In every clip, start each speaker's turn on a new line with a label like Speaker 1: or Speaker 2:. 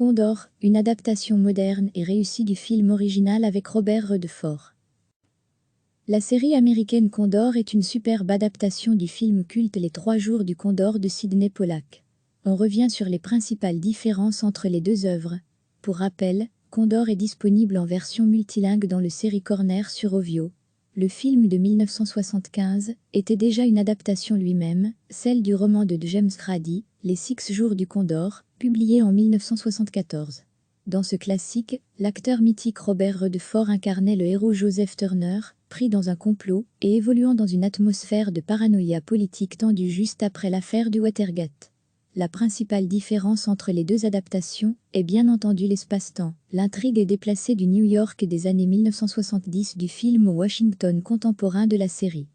Speaker 1: Condor, une adaptation moderne et réussie du film original avec Robert Redford. La série américaine Condor est une superbe adaptation du film culte Les 3 jours du Condor de Sydney Pollack. On revient sur les principales différences entre les deux œuvres. Pour rappel, Condor est disponible en version multilingue dans le série Corner sur Ovio. Le film de 1975 était déjà une adaptation lui-même, celle du roman de James Grady, Les 6 jours du Condor, publié en 1974. Dans ce classique, l'acteur mythique Robert Redford incarnait le héros Joseph Turner, pris dans un complot et évoluant dans une atmosphère de paranoïa politique tendue juste après l'affaire du Watergate. La principale différence entre les deux adaptations est bien entendu l'espace-temps. L'intrigue est déplacée du New York des années 1970 du film au Washington contemporain de la série.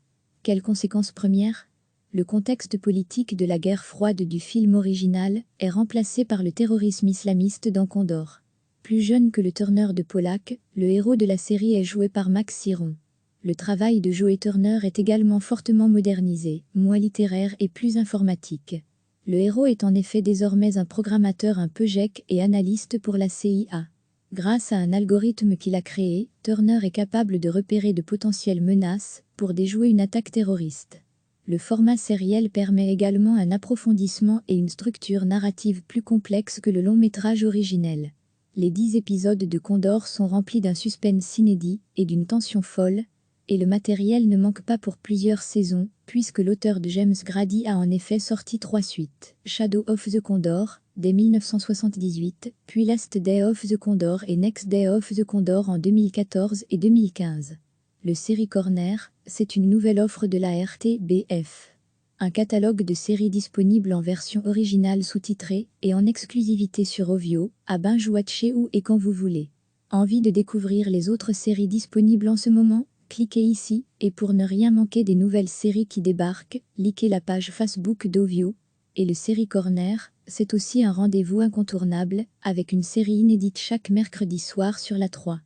Speaker 1: Quelles conséquences premières ? Le contexte politique de la guerre froide du film original est remplacé par le terrorisme islamiste dans Condor. Plus jeune que le Turner de Pollack, le héros de la série est joué par Max Siron. Le travail de Joe Turner est également fortement modernisé, moins littéraire et plus informatique. Le héros est en effet désormais un programmateur un peu geek et analyste pour la CIA. Grâce à un algorithme qu'il a créé, Turner est capable de repérer de potentielles menaces pour déjouer une attaque terroriste. Le format sériel permet également un approfondissement et une structure narrative plus complexe que le long-métrage originel. Les 10 épisodes de Condor sont remplis d'un suspense inédit et d'une tension folle, et le matériel ne manque pas pour plusieurs saisons, puisque l'auteur de James Grady a en effet sorti 3 suites, Shadow of the Condor, dès 1978, puis Last Day of the Condor et Next Day of the Condor en 2014 et 2015. Le série Corner, c'est une nouvelle offre de la RTBF. Un catalogue de séries disponibles en version originale sous-titrée et en exclusivité sur Ovio, à binge-watcher où et quand vous voulez. Envie de découvrir les autres séries disponibles en ce moment ? Cliquez ici, et pour ne rien manquer des nouvelles séries qui débarquent, likez la page Facebook d'Ovio. Et le série Corner, c'est aussi un rendez-vous incontournable, avec une série inédite chaque mercredi soir sur la 3.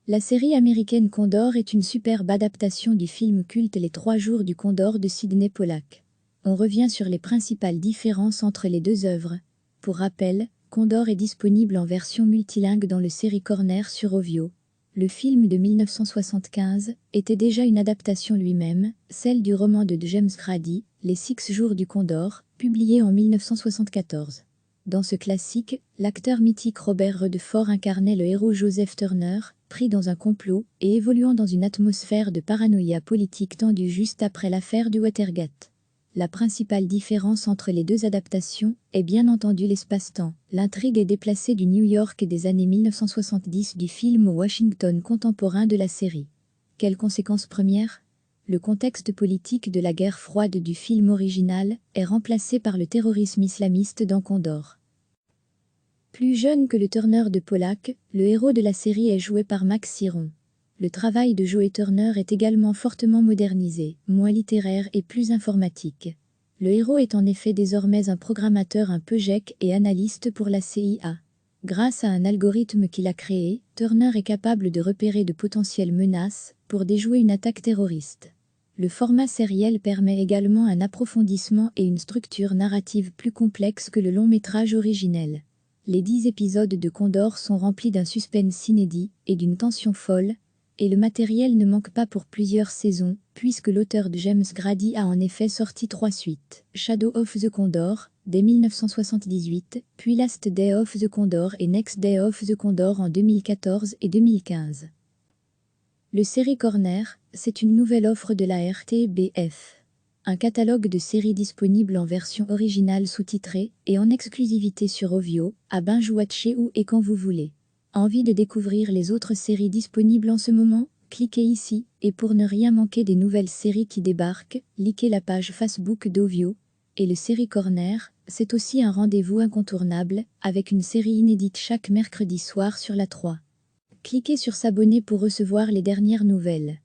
Speaker 1: La série américaine Condor est une superbe adaptation du film culte Les 3 jours du Condor de Sydney Pollack. On revient sur les principales différences entre les deux œuvres. Pour rappel, Condor est disponible en version multilingue dans le série Corner sur Ovio. Le film de 1975 était déjà une adaptation lui-même, celle du roman de James Grady, Les 6 jours du Condor, publié en 1974. Dans ce classique, l'acteur mythique Robert Redford incarnait le héros Joseph Turner, pris dans un complot et évoluant dans une atmosphère de paranoïa politique tendue juste après l'affaire du Watergate. La principale différence entre les deux adaptations est bien entendu l'espace-temps. L'intrigue est déplacée du New York des années 1970 du film au Washington contemporain de la série. Quelles conséquences premières ? Le contexte politique de la guerre froide du film original est remplacé par le terrorisme islamiste dans Condor. Plus jeune que le Turner de Pollack, le héros de la série est joué par Max Siron. Le travail de Joe Turner est également fortement modernisé, moins littéraire et plus informatique. Le héros est en effet désormais un programmateur un peu geek et analyste pour la CIA. Grâce à un algorithme qu'il a créé, Turner est capable de repérer de potentielles menaces pour déjouer une attaque terroriste. Le format sériel permet également un approfondissement et une structure narrative plus complexe que le long-métrage originel. Les 10 épisodes de Condor sont remplis d'un suspense inédit et d'une tension folle, et le matériel ne manque pas pour plusieurs saisons, puisque l'auteur de James Grady a en effet sorti 3 suites, Shadow of the Condor, dès 1978, puis Last Day of the Condor et Next Day of the Condor en 2014 et 2015. Le série Corner, c'est une nouvelle offre de la RTBF. Un catalogue de séries disponibles en version originale sous-titrée et en exclusivité sur Ovio, à binge-watcher où et quand vous voulez. Envie de découvrir les autres séries disponibles en ce moment ? Cliquez ici, et pour ne rien manquer des nouvelles séries qui débarquent, likez la page Facebook d'Ovio. Et le série Corner, c'est aussi un rendez-vous incontournable, avec une série inédite chaque mercredi soir sur la 3. Cliquez sur s'abonner pour recevoir les dernières nouvelles.